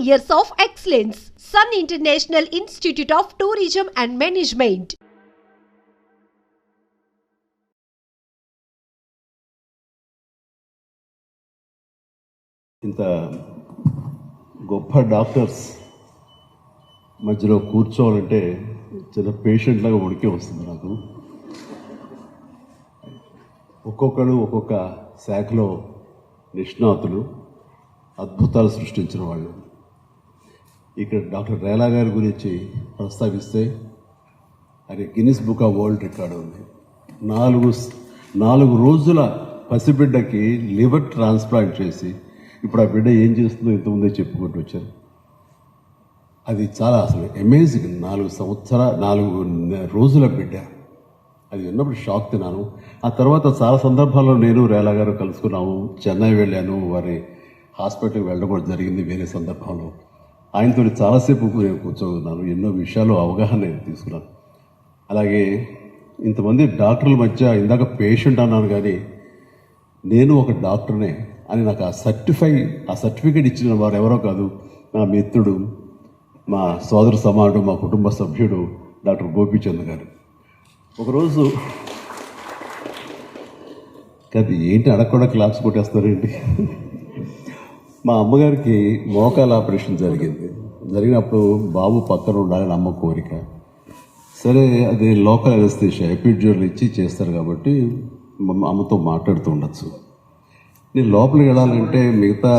years of excellence. Sun International Institute of Tourism and Management. ఇంత గొప్ప doctors మధ్యలో కూర్చోవాలంటే చిన్న పేషెంట్ లాగా ఉడికే వస్తుంది నాకు. ఒక్కొక్కరు ఒక్కొక్క శాఖలో నిష్ణాతులు, అద్భుతాలు సృష్టించిన వాళ్ళు. ఇక్కడ డాక్టర్ రేలా గారి గురించి ప్రస్తావిస్తే అది Guinness book of world record ఉంది. 4 రోజుల పసిబిడ్డకి లివర్ ట్రాన్స్ప్లాంట్ చేసి ఇప్పుడు ఆ బిడ్డ ఏం చేస్తుందో ఇంతకుముందే చెప్పుకుంటూ వచ్చారు. అది చాలా అసలు అమేజింగ్. 4 రోజుల బిడ్డ. అది విన్నప్పుడు షాక్ తిన్నాను. ఆ తర్వాత చాలా సందర్భాల్లో నేను రేలా గారు కలుసుకున్నాము. చెన్నై వెళ్ళాను, వారి హాస్పిటల్కి వెళ్ళడం కూడా జరిగింది వేరే సందర్భంలో. ఆయనతో చాలాసేపు నేను కూర్చోన్నాను, ఎన్నో విషయాలు అవగాహన నేను తీసుకున్నాను. అలాగే ఇంతమంది డాక్టర్ల మధ్య ఇందాక పేషెంట్ అన్నాను, కానీ నేను ఒక డాక్టర్నే అని నాకు ఆ సర్టిఫికేట్ ఇచ్చిన వారు ఎవరో కాదు, నా మిత్రుడు, మా సోదర సమానుడు, మా కుటుంబ సభ్యుడు డాక్టర్ గోపీచంద్ గారు. ఒకరోజు అది ఏంటి అడగకుండా క్లాప్స్ కొట్టేస్తారేంటి, మా అమ్మగారికి మోకాల ఆపరేషన్ జరిగినప్పుడు బాబు పక్కన ఉండాలని అమ్మ కోరిక. సరే, అది లోకల్ అనస్థీషియా ఎపిడ్యూరల్ ఇచ్చి చేస్తారు కాబట్టి అమ్మతో మాట్లాడుతూ ఉండొచ్చు. నేను లోపలికి వెళ్ళాలంటే మిగతా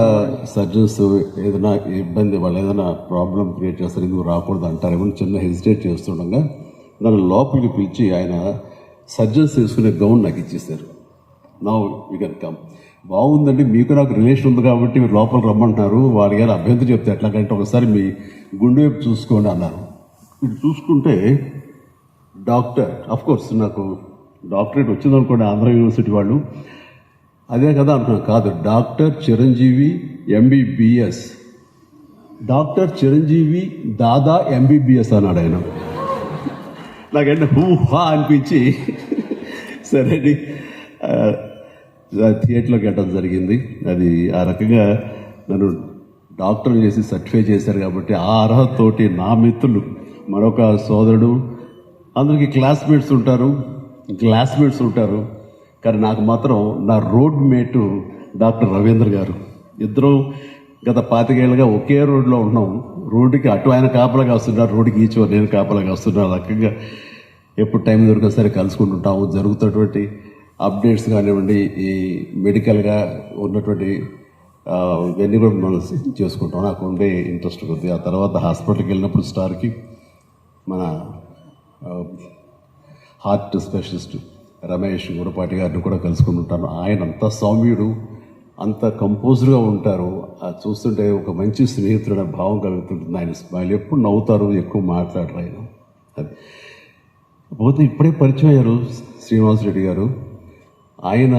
సర్జన్స్ ఏదైనా ఇబ్బంది, వాళ్ళు ఏదైనా ప్రాబ్లం క్రియేట్ చేస్తారు, ఎందుకు రాకూడదు అంటారేమో చిన్న హెసిటేట్ చేస్తుండగా నన్ను లోపలికి పిలిచి ఆయన సర్జన్స్ వేసుకునే గౌన్ నాకు ఇచ్చేశారు. Now you can come. బాగుందండి, మీకు నాకు రిలేషన్ ఉంది కాబట్టి మీరు లోపల రమ్మంటున్నారు, వాడి గారు అభ్యంతరం చెప్తే ఎట్లాగంటే ఒకసారి మీ గుండె వైపు చూసుకోండి అన్నారు. ఇది చూసుకుంటే డాక్టర్, అఫ్కోర్స్ నాకు డాక్టరేట్ వచ్చిందనుకోండి ఆంధ్ర యూనివర్సిటీ వాళ్ళు, అదే కదా అంటున్నాను. కాదు, doctor Chiranjeevi MBBS, doctor Chiranjeevi Dada MBBS అన్నాడు ఆయన. నాకంటే హా అనిపించి సరే థియేటర్లోకి వెళ్ళడం జరిగింది. అది ఆ రకంగా నన్ను డాక్టర్ చేసి సర్టిఫై చేశారు కాబట్టి ఆ అర్హతతోటి నా మిత్రులు, మరొక సోదరుడు, అందరికీ క్లాస్మేట్స్ ఉంటారు, కానీ నాకు మాత్రం నా రోడ్ మేటు డాక్టర్ రవీంద్ర గారు. ఇద్దరు గత 25 ఏళ్ళుగా ఒకే రోడ్లో ఉన్నాం. రోడ్డుకి అటు ఆయన కాపలాగా వస్తున్నారు, రోడ్డుకి ఈచో నేను కాపలాగా వస్తున్నాను. ఆ రకంగా ఎప్పుడు టైం దొరికినా సరే కలుసుకుంటుంటాము. జరుగుతున్నటువంటి అప్డేట్స్ కానివ్వండి, ఈ మెడికల్గా ఉన్నటువంటి ఇవన్నీ కూడా మనం చేసుకుంటాం. నాకు ఉండే ఇంట్రెస్ట్ కొద్ది. ఆ తర్వాత హాస్పిటల్కి వెళ్ళినప్పుడు స్టార్కి మన హార్ట్ స్పెషలిస్ట్ రమేష్ గురపాటి గారిని కూడా కలుసుకుంటుంటాను. ఆయన అంత సౌమ్యుడు, అంత కంపోజ్డ్గా ఉంటారు. చూస్తుంటే ఒక మంచి స్నేహితుడు అనే భావం కలుగుతుంటుంది. ఆయన స్మైల్, ఎప్పుడు నవ్వుతారు, ఎక్కువ మాట్లాడరు ఆయన. అది పోతే ఇప్పుడే పరిచయం అయ్యారు శ్రీనివాసరెడ్డి గారు. ఆయన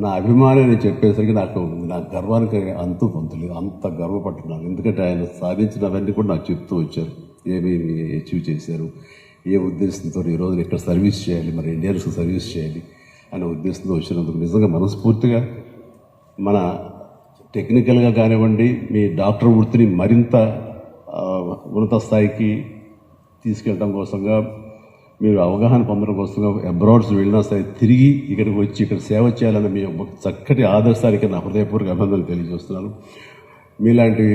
నా అభిమానాన్ని చెప్పేసరికి నాకు నా గర్వానికి అంతు పొందలేదు. అంత గర్వపడుతున్నాను. ఎందుకంటే ఆయన సాధించినవన్నీ కూడా నాకు చెప్తూ వచ్చారు. ఏమేమి అచీవ్ చేశారు, ఏ ఉద్దేశంతో ఈరోజు ఇక్కడ సర్వీస్ చేయాలి, మరి ఇండియన్స్కి సర్వీస్ చేయాలి అనే ఉద్దేశంతో వచ్చినందుకు నిజంగా మనస్ఫూర్తిగా మన టెక్నికల్గా కానివ్వండి, మీ డాక్టర్ వృత్తిని మరింత ఉన్నత స్థాయికి తీసుకెళ్ళడం కోసంగా, మీరు అవగాహన పొందడం కోసంగా అబ్రాడ్స్ వెళ్ళినా సరే తిరిగి ఇక్కడికి వచ్చి ఇక్కడ సేవ చేయాలని మీ చక్కటి ఆదర్శానికి నా హృదయపూర్వక అభినందనలు తెలియజేస్తున్నాను. మీలాంటి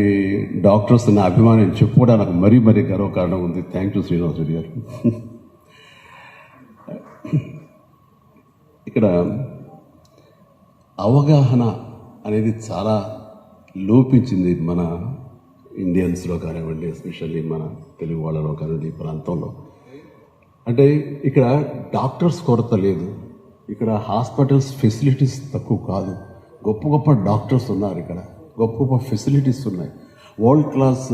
డాక్టర్స్ నా అభిమానం చెప్పుకోవడానికి నాకు మరీ గర్వకారణం ఉంది. థ్యాంక్ యూ శ్రీనివాస్ రెడ్డి గారు. ఇక్కడ అవగాహన అనేది చాలా లోపించింది మన ఇండియన్స్లో కానివ్వండి, ఎస్పెషల్లీ మన తెలుగు వాళ్ళలో కానివ్వండి, ఈ ప్రాంతంలో. అంటే ఇక్కడ డాక్టర్స్ కొరత లేదు, ఇక్కడ హాస్పిటల్స్ ఫెసిలిటీస్ తక్కువ కాదు. గొప్ప డాక్టర్స్ ఉన్నారు ఇక్కడ, గొప్ప ఫెసిలిటీస్ ఉన్నాయి, వరల్డ్ క్లాస్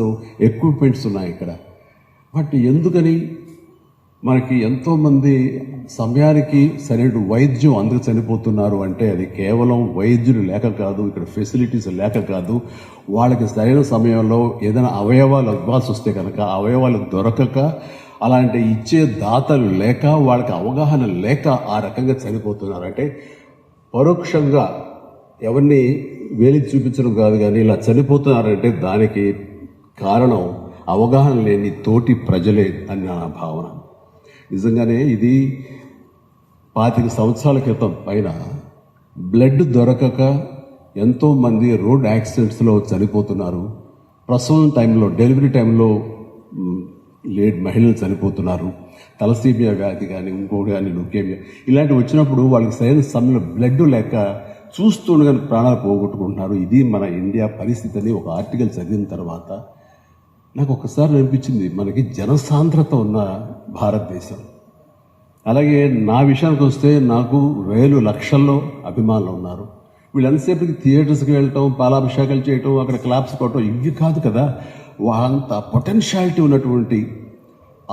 ఎక్విప్మెంట్స్ ఉన్నాయి ఇక్కడ. బట్ ఎందుకని మనకి ఎంతోమంది సమయానికి సరైన వైద్యం అందరూ చనిపోతున్నారు అంటే అది కేవలం వైద్యులు లేక కాదు, ఇక్కడ ఫెసిలిటీస్ లేక కాదు. వాళ్ళకి సరైన సమయంలో ఏదైనా అవయవాలు ఇవ్వాల్సి వస్తే కనుక అవయవాలు దొరకక, అలాంటి ఇచ్చే దాతలు లేక, వాళ్ళకి అవగాహన లేక ఆ రకంగా చనిపోతున్నారు. అంటే పరోక్షంగా ఎవరిని వేలికి చూపించడం కాదు, కానీ ఇలా చనిపోతున్నారంటే దానికి కారణం అవగాహన లేని తోటి ప్రజలే అని నా భావన. నిజంగానే ఇది 25 సంవత్సరాల క్రితం పైన బ్లడ్ దొరకక ఎంతోమంది రోడ్ యాక్సిడెంట్స్లో చనిపోతున్నారు. ప్రసవం టైంలో, డెలివరీ టైంలో మహిళలు చనిపోతున్నారు. తలసీమియా వ్యాధి కానీ, ఇంకోటి కానీ, లుకేమియా ఇలాంటివి వచ్చినప్పుడు వాళ్ళకి సరైన సమయంలో బ్లడ్ లేక చూస్తుండగానే ప్రాణాలు పోగొట్టుకుంటున్నారు. ఇది మన ఇండియా పరిస్థితి అని ఒక ఆర్టికల్ చదివిన తర్వాత నాకు ఒకసారి అనిపించింది, మనకి జనసాంద్రత ఉన్న భారతదేశం. అలాగే నా విషయానికి వస్తే నాకు వేలు లక్షల్లో అభిమానులు ఉన్నారు. వీళ్ళంతసేపటికి థియేటర్స్కి వెళ్ళటం, పాలాభిషేకాలు చేయటం, అక్కడ క్లాప్స్ కొట్టడం ఇవి కాదు కదా. వాళ్ళంత పొటెన్షియాలిటీ ఉన్నటువంటి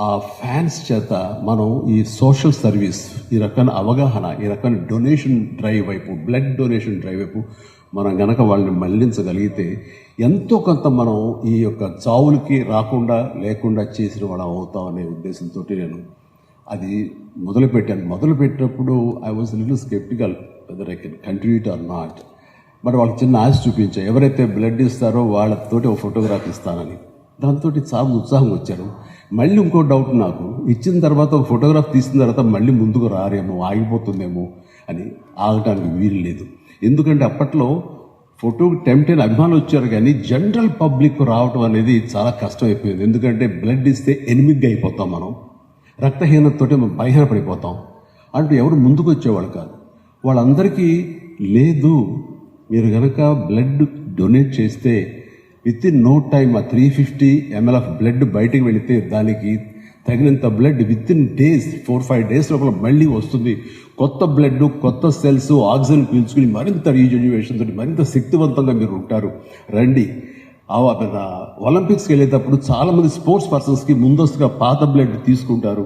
ఆ ఫ్యాన్స్ చేత మనం ఈ సోషల్ సర్వీస్, ఈ రకమైన అవగాహన, ఈ రకమైన డొనేషన్ డ్రైవ్ వైపు, బ్లడ్ డొనేషన్ డ్రైవ్ వైపు మనం గనక వాళ్ళని మళ్లించగలిగితే ఎంతో కొంత మనం ఈ యొక్క చావులకి రాకుండా లేకుండా చేసిన వాళ్ళం అవుతామనే ఉద్దేశంతో నేను అది మొదలుపెట్టినప్పుడు I was little sceptical weather I can continue it or not. But వాళ్ళకి చిన్న ఆశ చూపించాయి, ఎవరైతే బ్లడ్ ఇస్తారో వాళ్ళతోటి ఒక ఫోటోగ్రాఫ్ ఇస్తానని. దాంతో చాలా ఉత్సాహం వచ్చారు. మళ్ళీ ఇంకో డౌట్ నాకు, ఇచ్చిన తర్వాత ఒక ఫోటోగ్రాఫ్ తీసిన తర్వాత మళ్ళీ ముందుకు రారేమో, ఆగిపోతుందేమో అని. ఆగటానికి వీలు లేదు. ఎందుకంటే అప్పట్లో ఫోటోకి టెంప్ట్ అయిన అభిమానులు వచ్చారు, కానీ జనరల్ పబ్లిక్ రావటం అనేది చాలా కష్టం అయిపోయింది. ఎందుకంటే బ్లడ్ ఇస్తే ఎనిమిగ్గా అయిపోతాం మనం, రక్తహీనతతోటి మనం భయపడిపోతాం. అంటూ ఎవరు ముందుకు వచ్చేవాళ్ళు కాదు. వాళ్ళందరికీ లేదు, మీరు కనుక బ్లడ్ డొనేట్ చేస్తే విత్ ఇన్ నో టైమ్ ఆ 350 ml ఆఫ్ బ్లడ్ బయటికి వెళితే దానికి తగినంత blood with in days, 4-5 days లోపల మళ్ళీ వస్తుంది. కొత్త బ్లడ్, కొత్త సెల్స్ ఆక్సిజన్ పీల్చుకుని మరింత రీజన్యువేషన్ తోటి మరింత శక్తివంతంగా మీరు ఉంటారు. రండి. ఒలింపిక్స్కి వెళ్ళేటప్పుడు చాలామంది స్పోర్ట్స్ పర్సన్స్కి ముందస్తుగా పాత బ్లడ్ తీసుకుంటారు,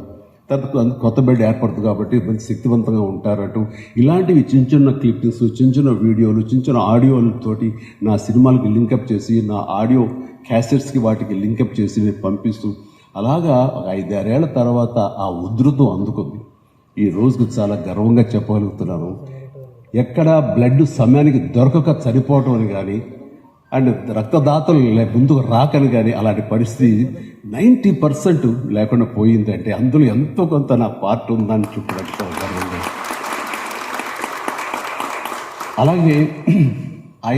తర్వాత కొత్త బ్లడ్ ఏర్పడుతుంది కాబట్టి మంచి శక్తివంతంగా ఉంటారట. ఇలాంటివి చిన్న చిన్న క్లిప్పింగ్స్, చిన్న చిన్న వీడియోలు, చిన్న చిన్న ఆడియోలతోటి నా సినిమాలకి లింకప్ చేసి, నా ఆడియో క్యాసెట్స్కి వాటికి లింకప్ చేసి నేను పంపిస్తూ, అలాగా 5-6 ఏళ్ల తర్వాత ఆ ఉధృతం అందుకుంది. ఈ రోజుకు చాలా గర్వంగా చెప్పగలుగుతున్నాను. ఎక్కడ బ్లడ్ సమయానికి దొరకక చనిపోవటం అని కానీ, అండ్ రక్తదాతలు ముందుకు రాకని కానీ అలాంటి పరిస్థితి 90% లేకుండా పోయిందంటే అందులో ఎంతో కొంత నా పార్ట్ ఉందని చూపడానికి గర్వంగా. అలాగే ఐ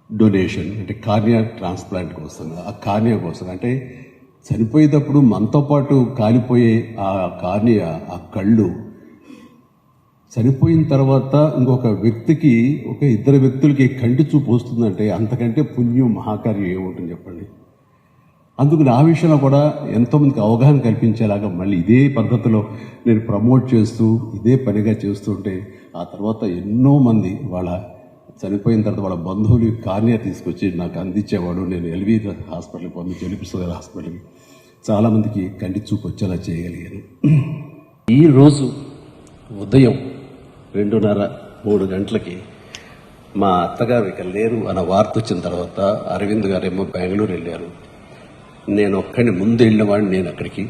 డొనేషన్ అంటే కార్నియా ట్రాన్స్ప్లాంట్ కోసం, ఆ కార్నియా కోసం అంటే చనిపోయేటప్పుడు మనతో పాటు కాలిపోయే ఆ కార్నియా, ఆ కళ్ళు చనిపోయిన తర్వాత ఇంకొక వ్యక్తికి, ఒక 2 వ్యక్తులకి కంటి చూపు వస్తుందంటే అంతకంటే పుణ్యం, మహాకార్యం ఏముంటుంది చెప్పండి. అందుకు నా విషయంలో కూడా ఎంతోమందికి అవగాహన కల్పించేలాగా మళ్ళీ ఇదే పద్ధతిలో నేను ప్రమోట్ చేస్తూ ఇదే పనిగా చేస్తుంటే, ఆ తర్వాత ఎన్నో మంది వాళ్ళ చనిపోయిన తర్వాత వాళ్ళ బంధువులు కార్నియా తీసుకొచ్చి నాకు అందించేవాడు. నేను ఎల్వి హాస్పిటల్కి పంపించి, ఎలిపిస్తుంది హాస్పిటల్కి చాలామందికి కంటి చూపు వచ్చేలా చేయగలిగాను. ఈరోజు ఉదయం 2:30-3 గంటలకి మా అత్తగారు ఇక లేరు అన్న వార్త వచ్చిన తర్వాత అరవింద్ గారేమో బెంగళూరు వెళ్ళారు. నేను ఒక్కడిని ముందు వెళ్ళినవాడిని. నేను అక్కడికి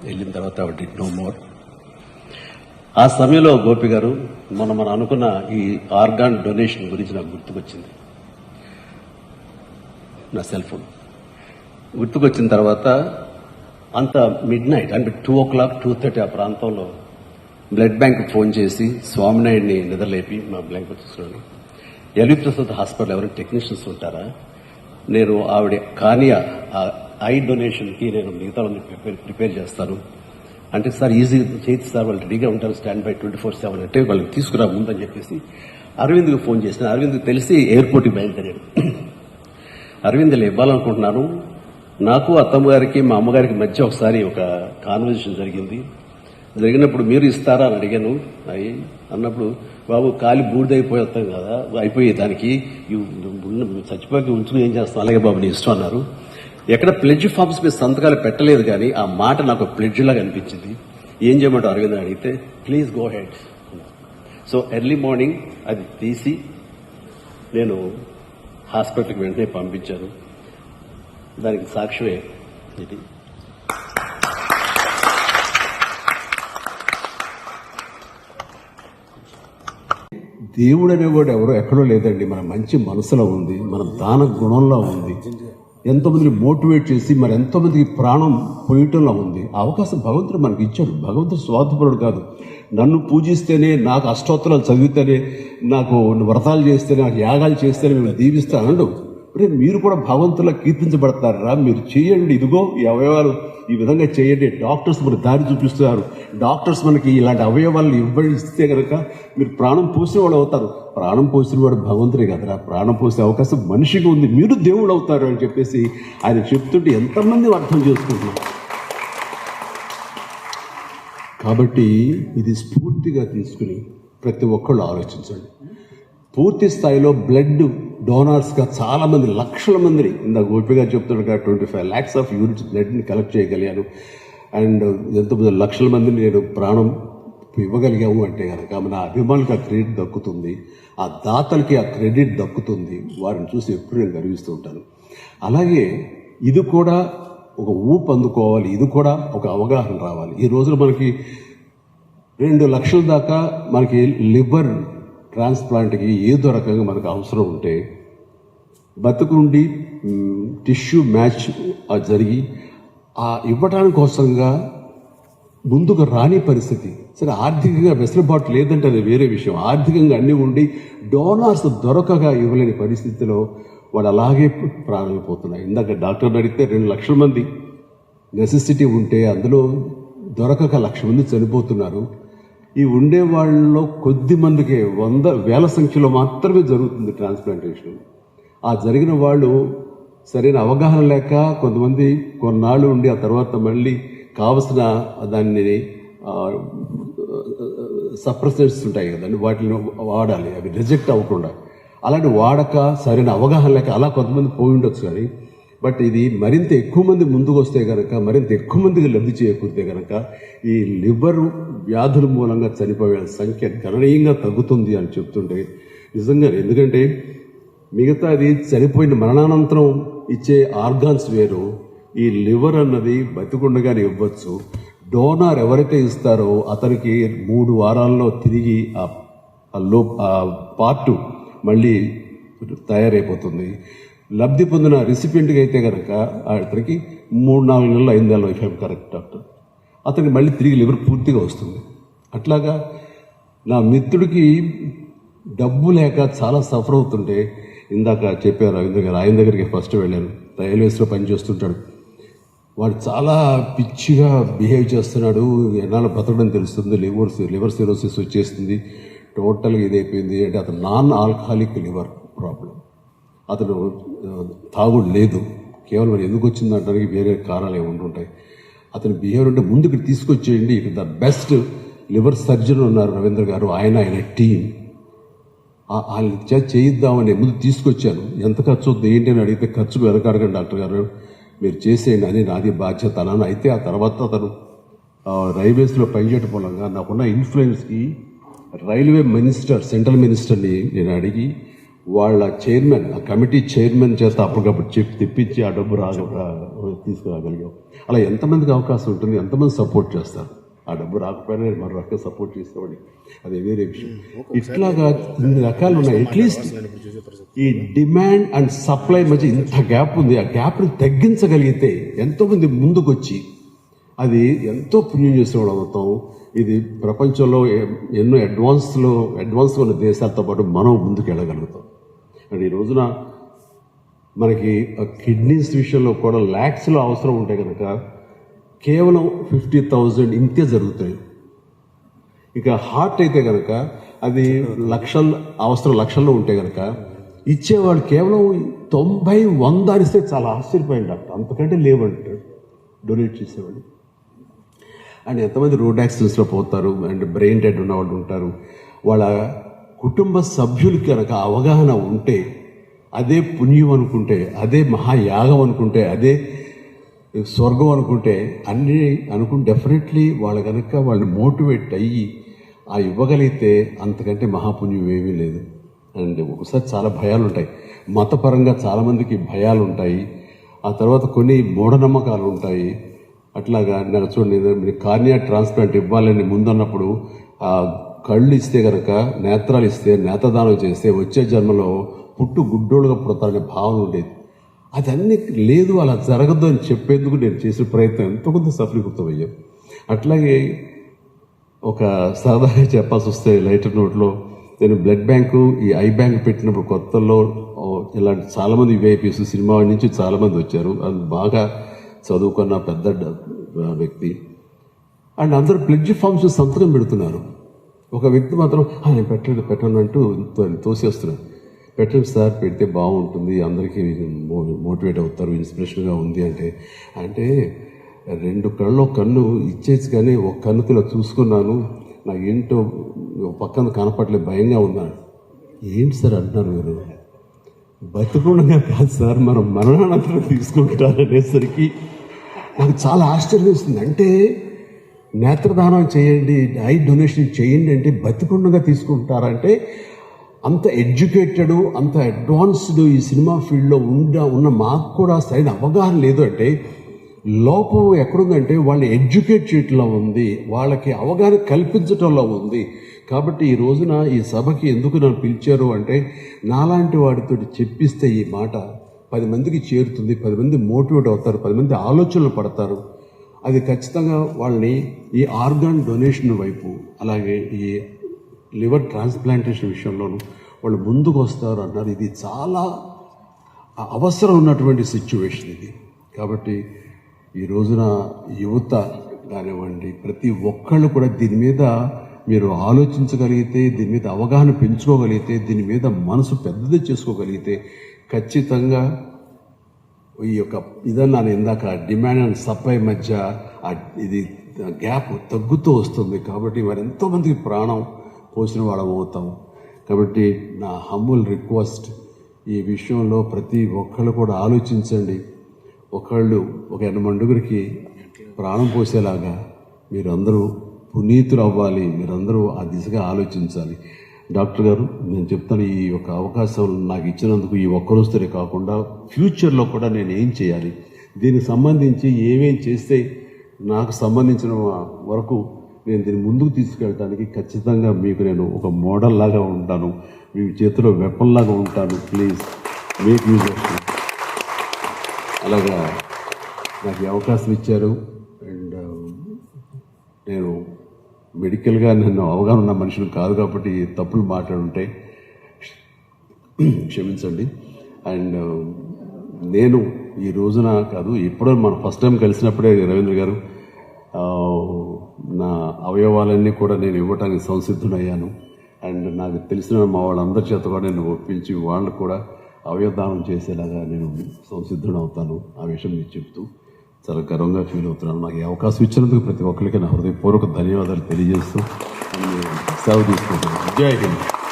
వెళ్ళిన తర్వాత ఆవిడ డిడ్ నో మోర్. ఆ సమయంలో గోపి గారు మనం అనుకున్న ఈ ఆర్గాన్ డొనేషన్ గురించి నాకు గుర్తుకొచ్చింది. నా సెల్ ఫోన్ గుర్తుకొచ్చిన తర్వాత అంత మిడ్ నైట్ అంటే 2 o'clock 2:30 ఆ ప్రాంతంలో బ్లడ్ బ్యాంక్ ఫోన్ చేసి స్వామినాయుడిని నిద్రలేపి మా బ్యాంక్ వచ్చేస్తున్నాను. ఎల్వి ప్రసాద్ హాస్పిటల్ ఎవరైనా టెక్నీషియన్స్ ఉంటారా, నేను ఆవిడ కార్నియా ఐ డొనేషన్కి నేను మిగతా ప్రిపేర్ చేస్తాను అంటే, సార్ ఈజీ చేతి సార్, వాళ్ళు రెడీగా ఉంటారు, స్టాండ్ బై 24/7 అంటే వాళ్ళకి తీసుకురా ముందని చెప్పేసి అరవింద్కి ఫోన్ చేసిన. అరవింద్కి తెలిసి ఎయిర్పోర్ట్కి బయలుదేరాడు. అరవింద్లో ఇవ్వాలనుకుంటున్నాను, నాకు అత్తమ్మ గారికి మా అమ్మగారికి మధ్య ఒకసారి ఒక కాన్వర్జేషన్ జరిగినప్పుడు మీరు ఇస్తారా అని అడిగాను. అన్నప్పుడు బాబు కాలి బూడిదైపోతాం కదా, అయిపోయే దానికి చచ్చిపోయి ఉంచుకుని ఏం చేస్తాం, అలాగే బాబు నీ ఇష్టం అన్నారు. ఎక్కడ ప్లెడ్జ్ ఫామ్స్ మీద సంతకాలు పెట్టలేదు, కానీ ఆ మాట నాకు ప్లెడ్జ్ లాగా అనిపించింది. ఏం చేయమంటారు అరవింద్ అడిగితే, please go head. So early morning అది తీసి నేను హాస్పిటల్కి వెంటనే పంపించాను. దానికి సాక్ష్యమే ఇది. దేవుడు అనేవాడు ఎవరో ఎక్కడో లేదండి, మన మంచి మనసులో ఉంది, మన దాన గుణంలో ఉంది. ఎంతోమందిని మోటివేట్ చేసి మరి ఎంతోమందికి ప్రాణం పోయటంలో ఉంది. ఆ అవకాశం భగవంతుడు మనకి ఇచ్చాడు. భగవంతుడు స్వార్థపరుడు కాదు. నన్ను పూజిస్తేనే, నాకు అష్టోత్తరాలు చదివితేనే, నాకు వ్రతాలు చేస్తేనే, నాకు యాగాలు చేస్తేనే మేము దీవిస్తానండు. రే మీరు కూడా భగవంతులా కీర్తించబడతారా? మీరు చేయండి, ఇదిగో ఈ అవయవాలు ఈ విధంగా చేయండి. డాక్టర్స్ మనకు దారి చూపిస్తున్నారు. డాక్టర్స్ మనకి ఇలాంటి అవయవాలను ఇస్తే కనుక మీరు ప్రాణం పోసిన వాడు అవుతారు. ప్రాణం పోసిన వాడు భగవంతుడే కదరా. ప్రాణం పోసే అవకాశం మనిషికి ఉంది, మీరు దేవుడు అవుతారు అని చెప్పేసి ఆయన చెప్తుంటే ఎంతమంది అర్థం చేసుకుంటున్నారు. కాబట్టి ఇది స్ఫూర్తిగా తీసుకుని ప్రతి ఒక్కళ్ళు ఆలోచించండి. పూర్తి స్థాయిలో బ్లడ్ డోనార్స్గా చాలామంది, లక్షల మందిని, ఇందాక గోపిగా చెప్తున్నట్టుగా 25 lakhs ఆఫ్ యూనిట్స్ బ్లడ్ని కలెక్ట్ చేయగలిగాను. అండ్ ఎంతమంది లక్షల మందిని నేను ప్రాణం ఇవ్వగలిగాము అంటే కనుక మన అభిమానులకు ఆ క్రెడిట్ దక్కుతుంది, ఆ దాతలకి ఆ క్రెడిట్ దక్కుతుంది. వారిని చూసి ఎప్పుడు నేను గర్విస్తూ ఉంటాను. అలాగే ఇది కూడా ఒక ఊపు అందుకోవాలి, ఇది కూడా ఒక అవగాహన రావాలి. ఈ రోజున మనకి 2 లక్షల దాకా మనకి లివర్ ట్రాన్స్ప్లాంట్కి ఏదో రకంగా మనకు అవసరం ఉంటే బతుకుండి టిష్యూ మ్యాచ్ జరిగి ఆ ఇవ్వటానికి కోసంగా ముందుకు రాని పరిస్థితి. సరే, ఆర్థికంగా వెసులుబాటు లేదంటే అది వేరే విషయం. ఆర్థికంగా అన్నీ ఉండి డోనార్స్ దొరకగా ఇవ్వలేని పరిస్థితిలో వాడు అలాగే ప్రాణాలు పోతున్నాయి. ఇందాక డాక్టర్ని అడిగితే 2 లక్షల మంది నెసెసిటీ ఉంటే అందులో దొరకక 1,00,000 మంది చనిపోతున్నారు. ఈ ఉండే వాళ్ళలో కొద్ది మందికే 100,000 సంఖ్యలో మాత్రమే జరుగుతుంది ట్రాన్స్ప్లాంటేషన్. ఆ జరిగిన వాళ్ళు సరైన అవగాహన లేక కొంతమంది కొన్నాళ్ళు ఉండి ఆ తర్వాత మళ్ళీ కావలసిన దాన్ని సప్రెసెంట్స్ ఉంటాయి కదండి, వాటిని వాడాలి, అవి రిజెక్ట్ అవ్వకుండా. అలాంటి వాడక సరైన అవగాహన లేక అలా కొంతమంది పోయి ఉండొచ్చు. కానీ బట్ ఇది మరింత ఎక్కువ మంది ముందుకు వస్తే కనుక, మరింత ఎక్కువ మందికి లబ్ధి చేకూరితే కనుక ఈ లివర్ వ్యాధుల మూలంగా చనిపోయే సంఖ్య గణనీయంగా తగ్గుతుంది అని చెప్తుంటే నిజంగా, ఎందుకంటే మిగతాది చనిపోయిన మరణానంతరం ఇచ్చే ఆర్గాన్స్ వేరు, ఈ లివర్ అన్నది బతికుండగానే ఇవ్వచ్చు. డోనార్ ఎవరైతే ఇస్తారో అతనికి 3 వారాల్లో తిరిగి ఆ పార్టు మళ్ళీ తయారైపోతుంది. లబ్ధి పొందిన రిసిపియంట్కి అయితే కనుక అతనికి 3-4 నెలలు 5 నెలలు ఇఫ్ కరెక్ట్ డాక్టర్, అతనికి మళ్ళీ తిరిగి లివర్ పూర్తిగా వస్తుంది. అట్లాగా నా మిత్రుడికి డబ్బు లేక చాలా సఫర్ అవుతుంటే ఇందాక చెప్పారు రవీంద్ర గారు, ఆయన దగ్గరికి ఫస్ట్ వెళ్ళాను. రైల్వేస్లో పనిచేస్తుంటాడు. వాడు చాలా పిచ్చిగా బిహేవ్ చేస్తున్నాడు. ఎన్నాళ్ళు బతకడం తెలుస్తుంది, లివర్ సిరోసిస్ వచ్చేస్తుంది, టోటల్గా ఇదైపోయింది అంటే అతను నాన్ ఆల్కహాలిక్ లివర్ ప్రాబ్లం. అతను తాగుడు లేదు, కేవలం ఎందుకు వచ్చిందంటానికి వేరే కారణాలు ఏమి ఉంటుంటాయి. అతని బిహేవియర్ అంటే ముందు ఇక్కడ తీసుకొచ్చేయండి, ఇక్కడ ద బెస్ట్ లివర్ సర్జన్ ఉన్నారు రవీంద్ర గారు, ఆయన టీం, ఆయన చేయిద్దామని ముందు తీసుకొచ్చాను. ఎంత ఖర్చు అవుతుంది ఏంటి అని అడిగితే ఖర్చు వెనకాడకండి డాక్టర్ గారు, మీరు చేసేయండి అని నాది బాధ్యత అన్నాను. అయితే ఆ తర్వాత అతను రైల్వేస్లో పనిచేయటం మూలంగా నాకున్న ఇన్ఫ్లుయెన్స్కి రైల్వే మినిస్టర్, సెంట్రల్ మినిస్టర్ని నేను అడిగి వాళ్ళ చైర్మన్, ఆ కమిటీ చైర్మన్ చేత అప్పటికప్పుడు తెప్పించి ఆ డబ్బు తీసుకురాగలిగాం. అలా ఎంతమందికి అవకాశం ఉంటుంది, ఎంతమంది సపోర్ట్ చేస్తారు. ఆ డబ్బు రాకపోయినా మరో రకంగా సపోర్ట్ చేసేవాడి, అది వేరే విషయం. ఇట్లాగా ఇన్ని రకాలు ఉన్నాయి. అట్లీస్ట్ ఈ డిమాండ్ అండ్ సప్లై మధ్య ఇంత గ్యాప్ ఉంది. ఆ గ్యాప్ని తగ్గించగలిగితే ఎంతోమంది ముందుకు వచ్చి అది ఎంతో పుణ్యం చేసేవాడు అవుతాం. ఇది ప్రపంచంలో ఎన్నో అడ్వాన్స్గా ఉన్న దేశాలతో పాటు మనం ముందుకు వెళ్ళగలుగుతాం. అండ్ ఈ రోజున మనకి కిడ్నీస్ విషయంలో కూడా ల్యాక్స్లో అవసరం ఉంటే కనుక కేవలం 50,000 ఇంతే జరుగుతాయి. ఇక హార్ట్ అయితే కనుక అది లక్షల్లో ఉంటే కనుక ఇచ్చేవాళ్ళు కేవలం 90-100 ఇస్తే చాలా ఆశ్చర్యపోయింది డాక్టర్, అంతకంటే లేవంటాడు డొనేట్ చేసేవాళ్ళు. అండ్ ఎంతమంది రోడ్ యాక్సిడెంట్స్లో పోతారు, అండ్ బ్రెయిన్ డెడ్ ఉన్న వాళ్ళు ఉంటారు. వాళ్ళ కుటుంబ సభ్యులకి కనుక అవగాహన ఉంటే, అదే పుణ్యం అనుకుంటే, అదే మహాయాగం అనుకుంటే, అదే స్వర్గం అనుకుంటే, అన్నీ అనుకుంటే డెఫినెట్లీ వాళ్ళు కనుక వాళ్ళు మోటివేట్ అయ్యి ఆ ఇవ్వగలిగితే అంతకంటే మహాపుణ్యం ఏమీ లేదు. అండ్ ఒకసారి చాలా భయాలు ఉంటాయి, మతపరంగా చాలామందికి భయాలు ఉంటాయి. ఆ తర్వాత కొన్ని మూఢనమ్మకాలు ఉంటాయి. అట్లాగా నాకు చూడండి, మీరు కార్నియా ట్రాన్స్ప్లాంట్ ఇవ్వాలని ముందన్నప్పుడు ఆ కళ్ళు ఇస్తే కనుక, నేత్రాలు ఇస్తే, నేత్రదానం చేస్తే వచ్చే జన్మలో పుట్టు గుడ్డోళ్ళుగా పుడతారనే భావన ఉండేది. అదన్నీ లేదు, అలా జరగదు అని చెప్పేందుకు నేను చేసిన ప్రయత్నం ఎంతో కొంత సఫలీకృతమయ్యాం. అట్లాగే ఒక సరదాగా చెప్పాల్సి వస్తే లైటర్ నోట్లో, నేను బ్లడ్ బ్యాంకు ఈ ఐ బ్యాంక్ పెట్టినప్పుడు కొత్తలో ఇలాంటి చాలామంది విఐపీస్ సినిమా నుంచి చాలామంది వచ్చారు. అది బాగా చదువుకున్న పెద్ద వ్యక్తి. అండ్ అందరూ ప్లెడ్జ్ ఫామ్స్ సంతకం పెడుతున్నారు. ఒక వ్యక్తి మాత్రం నేను పెట్టను అంటూ తోసేస్తున్నాను. పెట్టండి సార్, పెడితే బాగుంటుంది, అందరికీ మోటివేట్ అవుతారు, ఇన్స్పిరేషన్గా ఉంది అంటే 2 కళ్ళు కన్ను ఇచ్చేసి కానీ ఒక కన్నుతో ఇలా చూసుకున్నాను, నాకు ఏంటో పక్కన కనపడలేదు, భయంగా ఉన్నాను. ఏంటి సార్ అంటున్నారు మీరు? బతుకుండగా కాదు సార్, మనం మరణానంతరం తీసుకుంటారనేసరికి నాకు చాలా ఆశ్చర్యం వేస్తుంది. అంటే నేత్రదానం చేయండి, ఐ డొనేషన్ చేయండి అంటే బతికుండగా తీసుకుంటారంటే అంత ఎడ్యుకేటెడ్, అంత అడ్వాన్స్డ్ ఈ సినిమా ఫీల్డ్లో ఉన్న మాకు కూడా సరైన అవగాహన లేదు. అంటే లోపం ఎక్కడుందంటే వాళ్ళు ఎడ్యుకేట్ చేయటంలో ఉంది, వాళ్ళకి అవగాహన కల్పించటంలో ఉంది. కాబట్టి ఈ రోజున ఈ సభకి ఎందుకు నన్ను పిలిచారు అంటే, నాలాంటి వాడితో చెప్పిస్తే ఈ మాట 10 మందికి చేరుతుంది, 10 మంది మోటివేట్ అవుతారు, 10 మంది ఆలోచనలు పడతారు. అది ఖచ్చితంగా వాళ్ళని ఈ ఆర్గాన్ డొనేషన్ వైపు, అలాగే ఈ లివర్ ట్రాన్స్ప్లాంటేషన్ విషయంలోనూ వాళ్ళు ముందుకు వస్తారు అన్నారు. ఇది చాలా అవసరం ఉన్నటువంటి సిచ్యువేషన్ ఇది. కాబట్టి ఈ రోజున యువత కానివ్వండి, ప్రతి ఒక్కళ్ళు కూడా దీని మీద మీరు ఆలోచించగలిగితే, దీని మీద అవగాహన పెంచుకోగలిగితే, దీని మీద మనసు పెద్దది చేసుకోగలిగితే ఖచ్చితంగా ఈ యొక్క ఇదన్నాను ఇందాక, డిమాండ్ అండ్ సప్లై మధ్య ఇది గ్యాప్ తగ్గుతూ వస్తుంది. కాబట్టి మరి ఎంతోమందికి ప్రాణం పోసిన వాళ్ళం అవుతాం. కాబట్టి నా హంబుల్ రిక్వెస్ట్, ఈ విషయంలో ప్రతి ఒక్కళ్ళు కూడా ఆలోచించండి. ఒకళ్ళు ఒక 8 ప్రాణం పోసేలాగా మీరందరూ పునీతులు అవ్వాలి, మీరందరూ ఆ దిశగా ఆలోచించాలి. డాక్టర్ గారు, నేను చెప్తాను, ఈ యొక్క అవకాశం నాకు ఇచ్చినందుకు ఈ ఒక్కరోజుతోనే కాకుండా ఫ్యూచర్లో కూడా నేను ఏం చేయాలి, దీనికి సంబంధించి ఏమేం చేస్తే నాకు సంబంధించిన వరకు నేను దీన్ని ముందుకు తీసుకెళ్ళడానికి ఖచ్చితంగా మీకు నేను ఒక మోడల్ లాగా ఉంటాను, మీ చేతిలో వెపన్ లాగా ఉంటాను. Please make use of it. అలాగా నాకు ఈ అవకాశం ఇచ్చారు. అండ్ నేను మెడికల్గా నన్ను అవగాహన ఉన్న మనిషిని కాదు కాబట్టి తప్పులు మాట్లాడుంటే క్షమించండి. అండ్ నేను ఈ రోజున కాదు, ఎప్పుడో మనం ఫస్ట్ టైం కలిసినప్పుడే రవీంద్ర గారు, నా అవయవాలన్నీ కూడా నేను ఇవ్వటానికి సంసిద్ధునయ్యాను. అండ్ నాకు తెలిసిన మా వాళ్ళందరి చేత కూడా నేను ఒప్పించి వాళ్ళు కూడా అవయవదానం చేసేలాగా నేను సంసిద్ధుడవుతాను. ఆ విషయం మీకు చెప్తూ చాలా గర్వంగా ఫీల్ అవుతున్నాను. నాకు ఈ అవకాశం ఇచ్చినందుకు ప్రతి ఒక్కరికి నా హృదయపూర్వక ధన్యవాదాలు తెలియజేస్తూ సెలవు తీసుకుంటాను. జై హింద్.